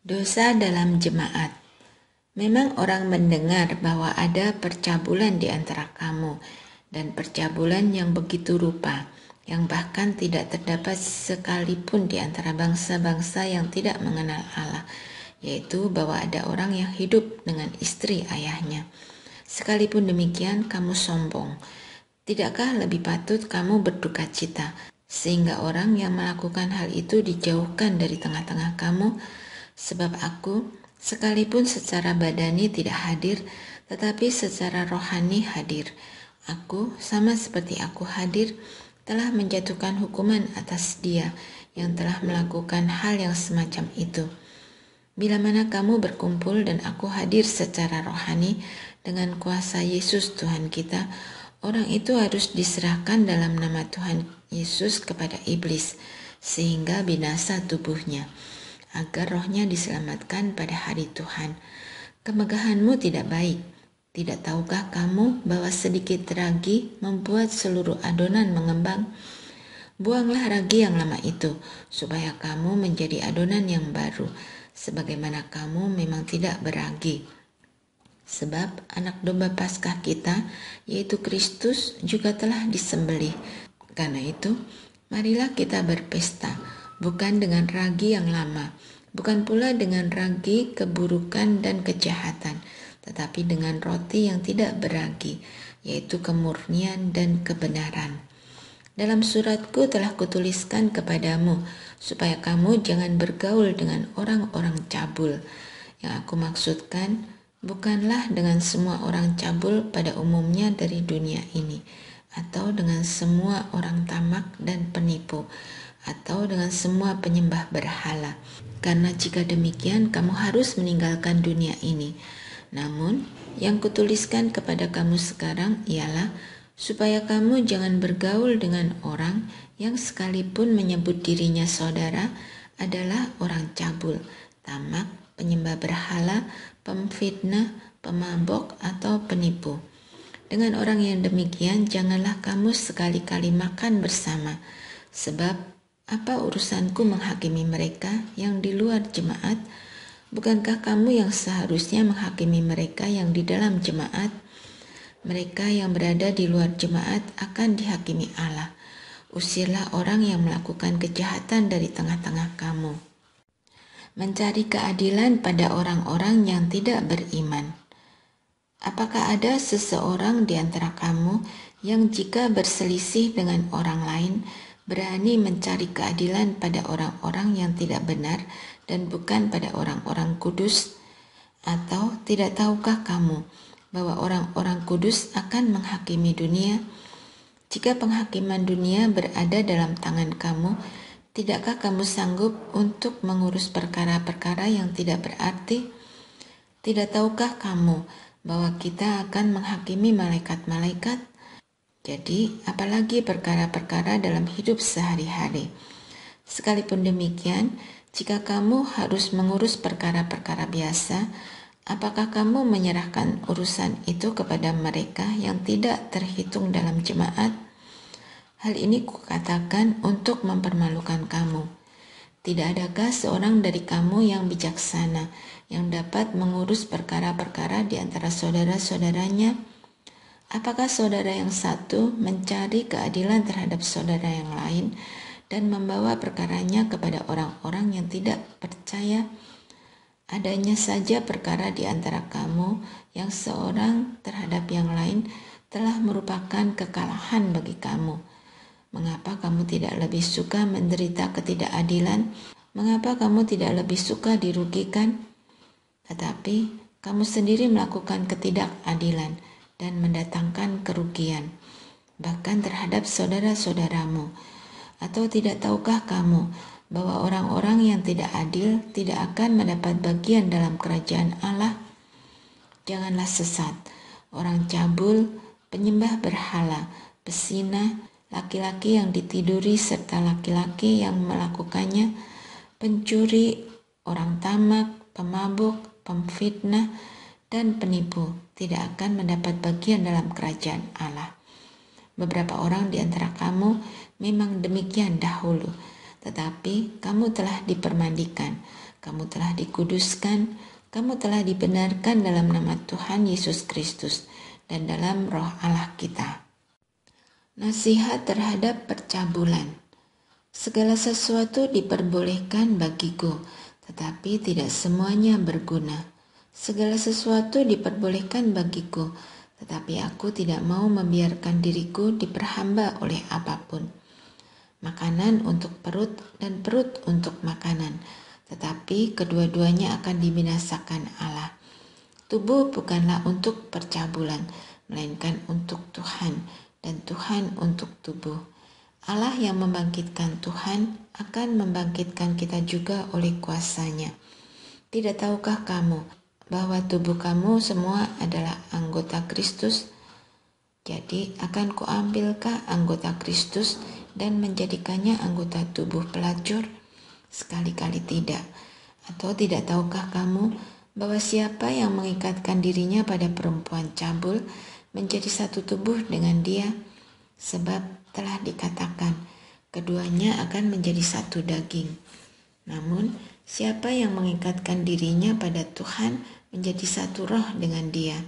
Dosa dalam jemaat. Memang orang mendengar bahwa ada percabulan di antara kamu, dan percabulan yang begitu rupa, yang bahkan tidak terdapat sekalipun di antara bangsa-bangsa yang tidak mengenal Allah, yaitu bahwa ada orang yang hidup dengan istri ayahnya. Sekalipun demikian, kamu sombong. Tidakkah lebih patut kamu berduka cita, sehingga orang yang melakukan hal itu dijauhkan dari tengah-tengah kamu? Sebab aku, sekalipun secara badani tidak hadir, tetapi secara rohani hadir. Aku, sama seperti aku hadir, telah menjatuhkan hukuman atas dia yang telah melakukan hal yang semacam itu. Bila mana kamu berkumpul dan aku hadir secara rohani dengan kuasa Yesus Tuhan kita, orang itu harus diserahkan dalam nama Tuhan Yesus kepada iblis, sehingga binasa tubuhnya, agar rohnya diselamatkan pada hari Tuhan. Kemegahanmu tidak baik. Tidak tahukah kamu bahwa sedikit ragi membuat seluruh adonan mengembang? Buanglah ragi yang lama itu, supaya kamu menjadi adonan yang baru, sebagaimana kamu memang tidak beragi. Sebab anak domba Paskah kita, yaitu Kristus, juga telah disembelih. Karena itu, marilah kita berpesta, bukan dengan ragi yang lama, bukan pula dengan ragi keburukan dan kejahatan, tetapi dengan roti yang tidak beragi, yaitu kemurnian dan kebenaran. Dalam suratku telah kutuliskan kepadamu, supaya kamu jangan bergaul dengan orang-orang cabul. Yang aku maksudkan, bukanlah dengan semua orang cabul pada umumnya dari dunia ini, atau dengan semua orang tamak dan penipu, atau dengan semua penyembah berhala. Karena jika demikian, kamu harus meninggalkan dunia ini. Namun, yang kutuliskan kepada kamu sekarang ialah supaya kamu jangan bergaul dengan orang yang sekalipun menyebut dirinya saudara adalah orang cabul, tamak, penyembah berhala, pemfitnah, pemabok, atau penipu. Dengan orang yang demikian, janganlah kamu sekali-kali makan bersama, sebab apa urusanku menghakimi mereka yang di luar jemaat? Bukankah kamu yang seharusnya menghakimi mereka yang di dalam jemaat? Mereka yang berada di luar jemaat akan dihakimi Allah. Usirlah orang yang melakukan kejahatan dari tengah-tengah kamu. Mencari keadilan pada orang-orang yang tidak beriman. Apakah ada seseorang di antara kamu yang jika berselisih dengan orang lain berani mencari keadilan pada orang-orang yang tidak benar dan bukan pada orang-orang kudus? Atau tidak tahukah kamu bahwa orang-orang kudus akan menghakimi dunia? Jika penghakiman dunia berada dalam tangan kamu, tidakkah kamu sanggup untuk mengurus perkara-perkara yang tidak berarti? Tidak tahukah kamu bahwa kita akan menghakimi malaikat-malaikat? Jadi, apalagi perkara-perkara dalam hidup sehari-hari. Sekalipun demikian, jika kamu harus mengurus perkara-perkara biasa, apakah kamu menyerahkan urusan itu kepada mereka yang tidak terhitung dalam jemaat? Hal ini kukatakan untuk mempermalukan kamu. Tidak adakah seorang dari kamu yang bijaksana yang dapat mengurus perkara-perkara di antara saudara-saudaranya? Apakah saudara yang satu mencari keadilan terhadap saudara yang lain dan membawa perkaranya kepada orang-orang yang tidak percaya? Adanya saja perkara di antara kamu yang seorang terhadap yang lain telah merupakan kekalahan bagi kamu. Mengapa kamu tidak lebih suka menderita ketidakadilan? Mengapa kamu tidak lebih suka dirugikan? Tetapi kamu sendiri melakukan ketidakadilan dan mendatangkan kerugian, bahkan terhadap saudara-saudaramu. Atau tidak tahukah kamu bahwa orang-orang yang tidak adil tidak akan mendapat bagian dalam kerajaan Allah? Janganlah sesat. Orang cabul, penyembah berhala, pesina, laki-laki yang ditiduri serta laki-laki yang melakukannya, pencuri, orang tamak, pemabuk, pemfitnah, dan penipu tidak akan mendapat bagian dalam kerajaan Allah. Beberapa orang di antara kamu memang demikian dahulu, tetapi kamu telah dipermandikan, kamu telah dikuduskan, kamu telah dibenarkan dalam nama Tuhan Yesus Kristus dan dalam roh Allah kita. Nasihat terhadap percabulan. Segala sesuatu diperbolehkan bagiku, tetapi tidak semuanya berguna. Segala sesuatu diperbolehkan bagiku, tetapi aku tidak mau membiarkan diriku diperhamba oleh apapun. Makanan untuk perut dan perut untuk makanan, tetapi kedua-duanya akan dibinasakan Allah. Tubuh bukanlah untuk percabulan, melainkan untuk Tuhan, dan Tuhan untuk tubuh. Allah yang membangkitkan Tuhan akan membangkitkan kita juga oleh kuasa-Nya. Tidak tahukah kamu bahwa tubuh kamu semua adalah anggota Kristus? Jadi akan kuambilkah anggota Kristus dan menjadikannya anggota tubuh pelacur? Sekali-kali tidak. Atau tidak tahukah kamu bahwa siapa yang mengikatkan dirinya pada perempuan cabul menjadi satu tubuh dengan dia? Sebab telah dikatakan, keduanya akan menjadi satu daging. Namun, siapa yang mengikatkan dirinya pada Tuhan menjadi satu roh dengan dia.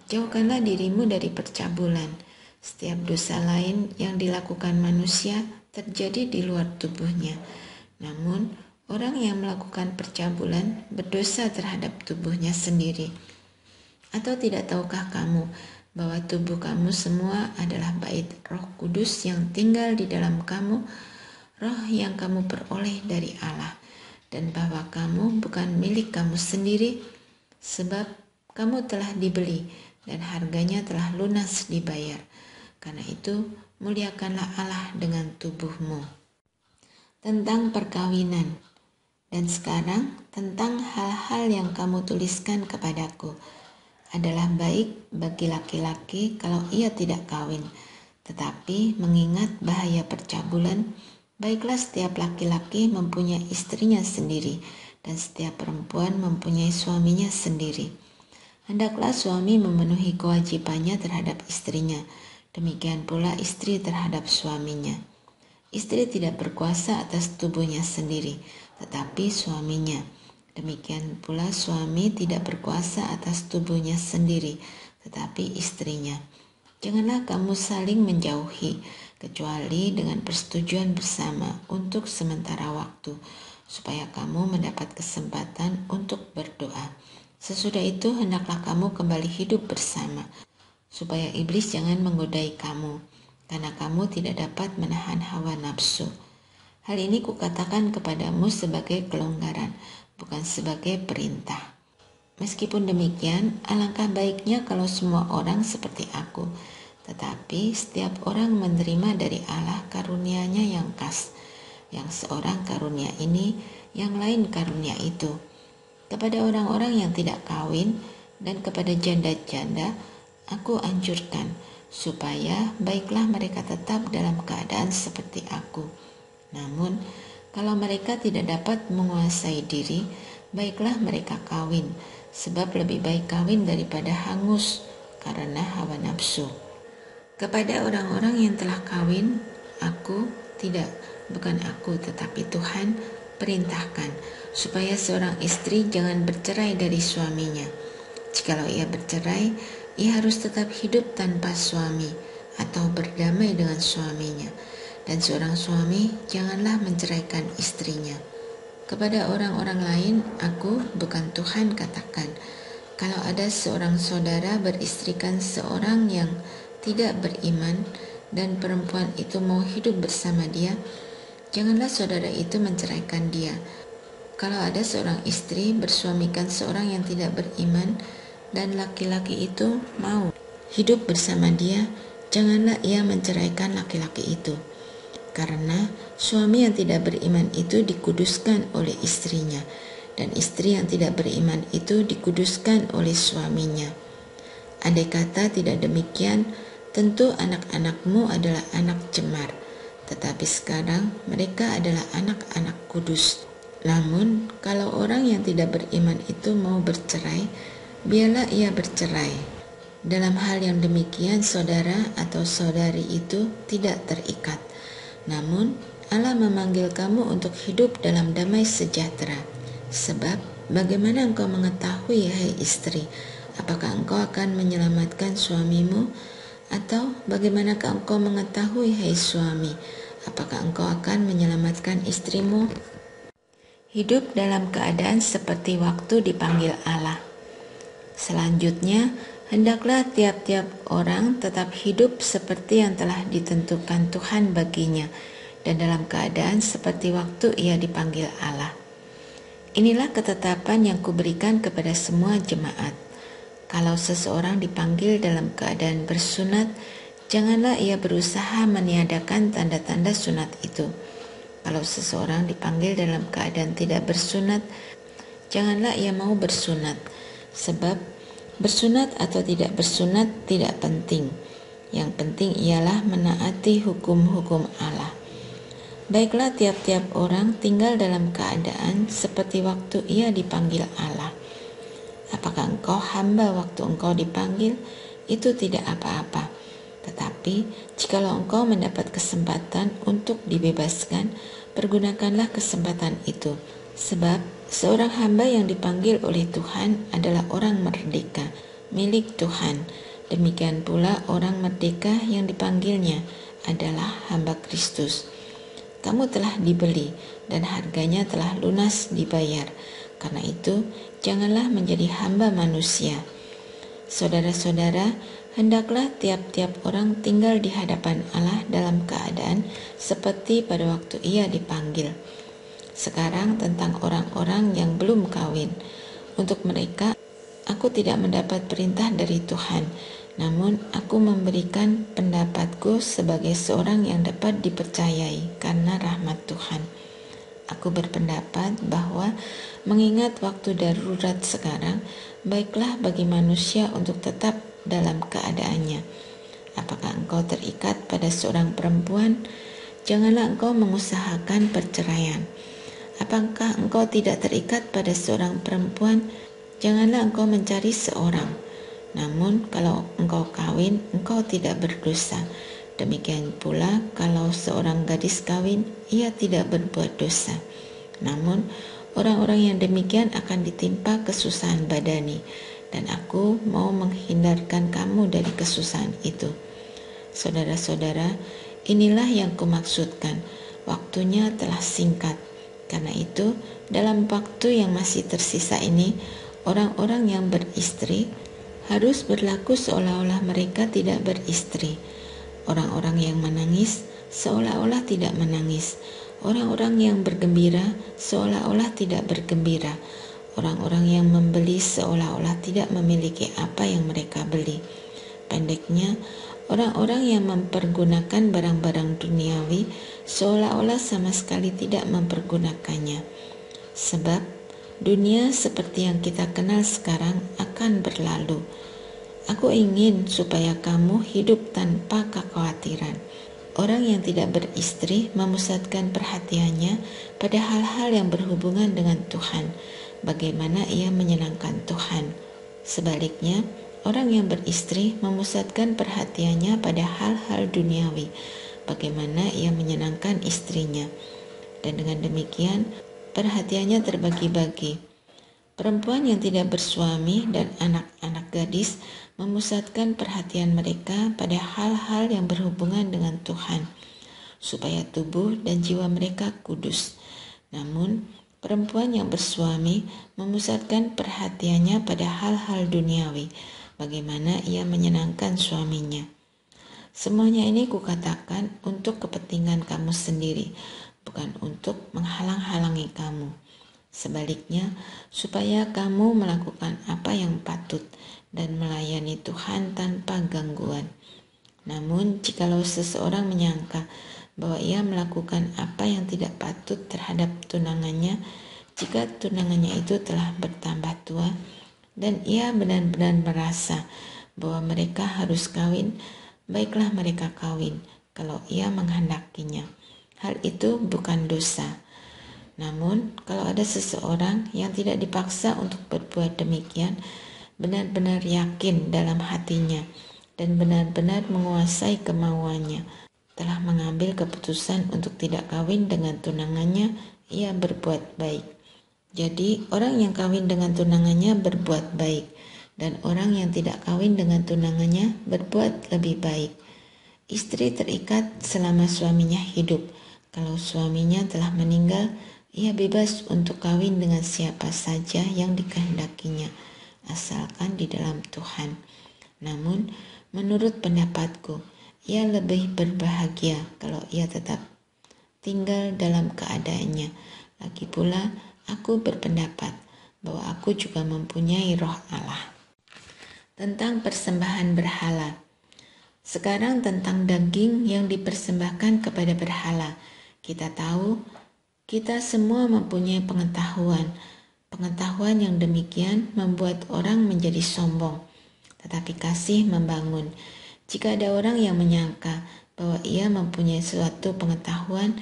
Jauhkanlah dirimu dari percabulan. Setiap dosa lain yang dilakukan manusia terjadi di luar tubuhnya. Namun, orang yang melakukan percabulan berdosa terhadap tubuhnya sendiri. Atau tidak tahukah kamu bahwa tubuh kamu semua adalah bait Roh Kudus yang tinggal di dalam kamu, roh yang kamu peroleh dari Allah, dan bahwa kamu bukan milik kamu sendiri, sebab kamu telah dibeli dan harganya telah lunas dibayar. Karena itu, muliakanlah Allah dengan tubuhmu. Tentang perkawinan. Dan sekarang, tentang hal-hal yang kamu tuliskan kepadaku, adalah baik bagi laki-laki kalau ia tidak kawin. Tetapi mengingat bahaya percabulan, baiklah setiap laki-laki mempunyai istrinya sendiri, dan setiap perempuan mempunyai suaminya sendiri. Hendaklah suami memenuhi kewajibannya terhadap istrinya, demikian pula istri terhadap suaminya. Istri tidak berkuasa atas tubuhnya sendiri, tetapi suaminya. Demikian pula suami tidak berkuasa atas tubuhnya sendiri, tetapi istrinya. Janganlah kamu saling menjauhi, kecuali dengan persetujuan bersama untuk sementara waktu, supaya kamu mendapat kesempatan untuk berdoa. Sesudah itu hendaklah kamu kembali hidup bersama, supaya iblis jangan menggodai kamu, karena kamu tidak dapat menahan hawa nafsu. Hal ini kukatakan kepadamu sebagai kelonggaran, bukan sebagai perintah. Meskipun demikian, alangkah baiknya kalau semua orang seperti aku, tetapi setiap orang menerima dari Allah karunia-Nya yang khas, yang seorang karunia ini, yang lain karunia itu. Kepada orang-orang yang tidak kawin dan kepada janda-janda, aku anjurkan, supaya baiklah mereka tetap dalam keadaan seperti aku. Namun, kalau mereka tidak dapat menguasai diri, baiklah mereka kawin, sebab lebih baik kawin daripada hangus karena hawa nafsu. Kepada orang-orang yang telah kawin, bukan aku tetapi Tuhan, perintahkan, supaya seorang istri jangan bercerai dari suaminya. Jikalau ia bercerai, ia harus tetap hidup tanpa suami, atau berdamai dengan suaminya. Dan seorang suami janganlah menceraikan istrinya. Kepada orang-orang lain, aku, bukan Tuhan, katakan, kalau ada seorang saudara beristrikan seorang yang tidak beriman, dan perempuan itu mau hidup bersama dia, janganlah saudara itu menceraikan dia. Kalau ada seorang istri bersuamikan seorang yang tidak beriman, dan laki-laki itu mau hidup bersama dia, janganlah ia menceraikan laki-laki itu. Karena suami yang tidak beriman itu dikuduskan oleh istrinya, dan istri yang tidak beriman itu dikuduskan oleh suaminya. Andai kata tidak demikian, tentu anak-anakmu adalah anak cemar, tetapi sekarang mereka adalah anak-anak kudus. Namun, kalau orang yang tidak beriman itu mau bercerai, biarlah ia bercerai. Dalam hal yang demikian, saudara atau saudari itu tidak terikat. Namun, Allah memanggil kamu untuk hidup dalam damai sejahtera. Sebab bagaimana engkau mengetahui, hai istri, apakah engkau akan menyelamatkan suamimu? Atau bagaimanakah engkau mengetahui, hai suami, apakah engkau akan menyelamatkan istrimu? Hidup dalam keadaan seperti waktu dipanggil Allah. Selanjutnya, hendaklah tiap-tiap orang tetap hidup seperti yang telah ditentukan Tuhan baginya, dan dalam keadaan seperti waktu ia dipanggil Allah. Inilah ketetapan yang kuberikan kepada semua jemaat. Kalau seseorang dipanggil dalam keadaan bersunat, janganlah ia berusaha meniadakan tanda-tanda sunat itu. Kalau seseorang dipanggil dalam keadaan tidak bersunat, janganlah ia mau bersunat. Sebab bersunat atau tidak bersunat tidak penting. Yang penting ialah menaati hukum-hukum Allah. Baiklah tiap-tiap orang tinggal dalam keadaan seperti waktu ia dipanggil Allah. Apakah engkau hamba waktu engkau dipanggil? Itu tidak apa-apa. Tetapi, jikalau engkau mendapat kesempatan untuk dibebaskan, pergunakanlah kesempatan itu. Sebab, seorang hamba yang dipanggil oleh Tuhan adalah orang merdeka, milik Tuhan. Demikian pula orang merdeka yang dipanggilnya adalah hamba Kristus. Kamu telah dibeli dan harganya telah lunas dibayar. Karena itu, janganlah menjadi hamba manusia. Saudara-saudara, hendaklah tiap-tiap orang tinggal di hadapan Allah dalam keadaan seperti pada waktu ia dipanggil. Sekarang tentang orang-orang yang belum kawin. Untuk mereka, aku tidak mendapat perintah dari Tuhan, namun aku memberikan pendapatku sebagai seorang yang dapat dipercayai karena rahmat Tuhan. Aku berpendapat bahwa mengingat waktu darurat sekarang, baiklah bagi manusia untuk tetap dalam keadaannya. Apakah engkau terikat pada seorang perempuan? Janganlah engkau mengusahakan perceraian. Apakah engkau tidak terikat pada seorang perempuan? Janganlah engkau mencari seorang. Namun kalau engkau kawin, engkau tidak berdosa. Demikian pula kalau seorang gadis kawin, ia tidak berbuat dosa. Namun orang-orang yang demikian akan ditimpa kesusahan badani, dan aku mau menghindarkan kamu dari kesusahan itu. Saudara-saudara, inilah yang kumaksudkan, waktunya telah singkat. Karena itu, dalam waktu yang masih tersisa ini, orang-orang yang beristri harus berlaku seolah-olah mereka tidak beristri. Orang-orang yang menangis seolah-olah tidak menangis. Orang-orang yang bergembira seolah-olah tidak bergembira. Orang-orang yang membeli seolah-olah tidak memiliki apa yang mereka beli. Pendeknya, orang-orang yang mempergunakan barang-barang duniawi seolah-olah sama sekali tidak mempergunakannya. Sebab dunia seperti yang kita kenal sekarang akan berlalu. Aku ingin supaya kamu hidup tanpa kekhawatiran. Orang yang tidak beristri memusatkan perhatiannya pada hal-hal yang berhubungan dengan Tuhan, bagaimana ia menyenangkan Tuhan. Sebaliknya, orang yang beristri memusatkan perhatiannya pada hal-hal duniawi, bagaimana ia menyenangkan istrinya. Dan dengan demikian, perhatiannya terbagi-bagi. Perempuan yang tidak bersuami dan anak-anak gadis memusatkan perhatian mereka pada hal-hal yang berhubungan dengan Tuhan, supaya tubuh dan jiwa mereka kudus. Namun, perempuan yang bersuami memusatkan perhatiannya pada hal-hal duniawi, bagaimana ia menyenangkan suaminya. Semuanya ini kukatakan untuk kepentingan kamu sendiri, bukan untuk menghalang-halangi kamu. Sebaliknya, supaya kamu melakukan apa yang patut dan melayani Tuhan tanpa gangguan. Namun, jikalau seseorang menyangka bahwa ia melakukan apa yang tidak patut terhadap tunangannya, jika tunangannya itu telah bertambah tua, dan ia benar-benar merasa bahwa mereka harus kawin, baiklah mereka kawin kalau ia menghendakinya. Hal itu bukan dosa. Namun, kalau ada seseorang yang tidak dipaksa untuk berbuat demikian, benar-benar yakin dalam hatinya dan benar-benar menguasai kemauannya, telah mengambil keputusan untuk tidak kawin dengan tunangannya, ia berbuat baik. Jadi, orang yang kawin dengan tunangannya berbuat baik, dan orang yang tidak kawin dengan tunangannya berbuat lebih baik. Istri terikat selama suaminya hidup. Kalau suaminya telah meninggal, ia bebas untuk kawin dengan siapa saja yang dikehendakinya, asalkan di dalam Tuhan. Namun, menurut pendapatku, ia lebih berbahagia kalau ia tetap tinggal dalam keadaannya. Lagi pula, aku berpendapat bahwa aku juga mempunyai roh Allah. Tentang persembahan berhala. Sekarang tentang daging yang dipersembahkan kepada berhala. Kita tahu, kita semua mempunyai pengetahuan. Pengetahuan yang demikian membuat orang menjadi sombong. Tetapi kasih membangun. Jika ada orang yang menyangka bahwa ia mempunyai suatu pengetahuan,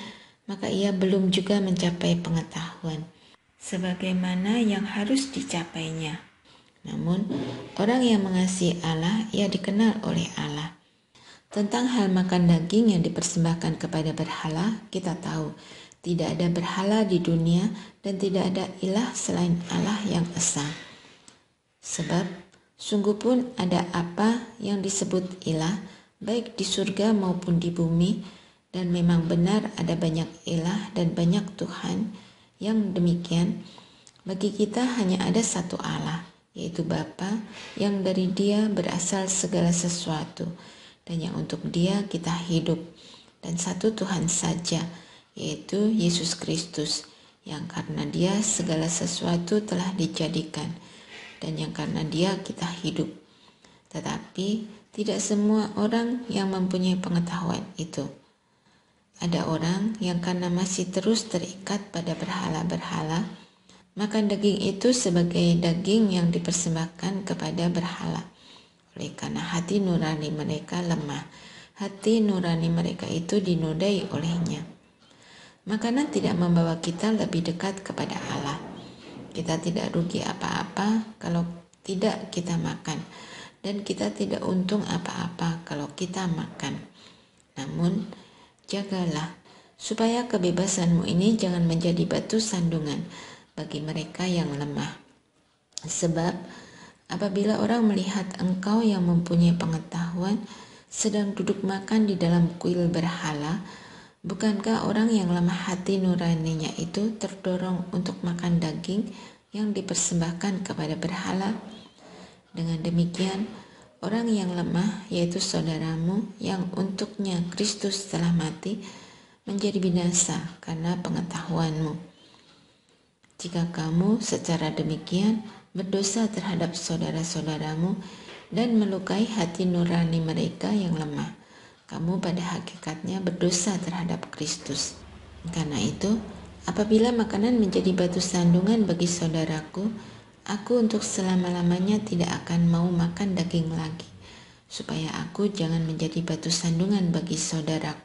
maka ia belum juga mencapai pengetahuan sebagaimana yang harus dicapainya. Namun, orang yang mengasihi Allah, ia dikenal oleh Allah. Tentang hal makan daging yang dipersembahkan kepada berhala, kita tahu tidak ada berhala di dunia dan tidak ada ilah selain Allah yang esa. Sebab sungguh pun ada apa yang disebut ilah, baik di surga maupun di bumi, dan memang benar ada banyak ilah dan banyak Tuhan. Yang demikian, bagi kita hanya ada satu Allah, yaitu Bapa, yang dari Dia berasal segala sesuatu, dan yang untuk Dia kita hidup, dan satu Tuhan saja, yaitu Yesus Kristus, yang karena Dia segala sesuatu telah dijadikan, dan yang karena Dia kita hidup. Tetapi tidak semua orang yang mempunyai pengetahuan itu. Ada orang yang karena masih terus terikat pada berhala-berhala, makan daging itu sebagai daging yang dipersembahkan kepada berhala. Oleh karena hati nurani mereka lemah, hati nurani mereka itu dinodai olehnya. Makanan tidak membawa kita lebih dekat kepada Allah. Kita tidak rugi apa-apa kalau tidak kita makan, dan kita tidak untung apa-apa kalau kita makan. Namun, jagalah supaya kebebasanmu ini jangan menjadi batu sandungan bagi mereka yang lemah. Sebab apabila orang melihat engkau yang mempunyai pengetahuan sedang duduk makan di dalam kuil berhala, bukankah orang yang lemah hati nuraninya itu terdorong untuk makan daging yang dipersembahkan kepada berhala? Dengan demikian, orang yang lemah, yaitu saudaramu yang untuknya Kristus telah mati, menjadi binasa karena pengetahuanmu. Jika kamu secara demikian berdosa terhadap saudara-saudaramu dan melukai hati nurani mereka yang lemah, kamu pada hakikatnya berdosa terhadap Kristus. Karena itu, apabila makanan menjadi batu sandungan bagi saudaraku, aku untuk selama-lamanya tidak akan mau makan daging lagi, supaya aku jangan menjadi batu sandungan bagi saudaraku.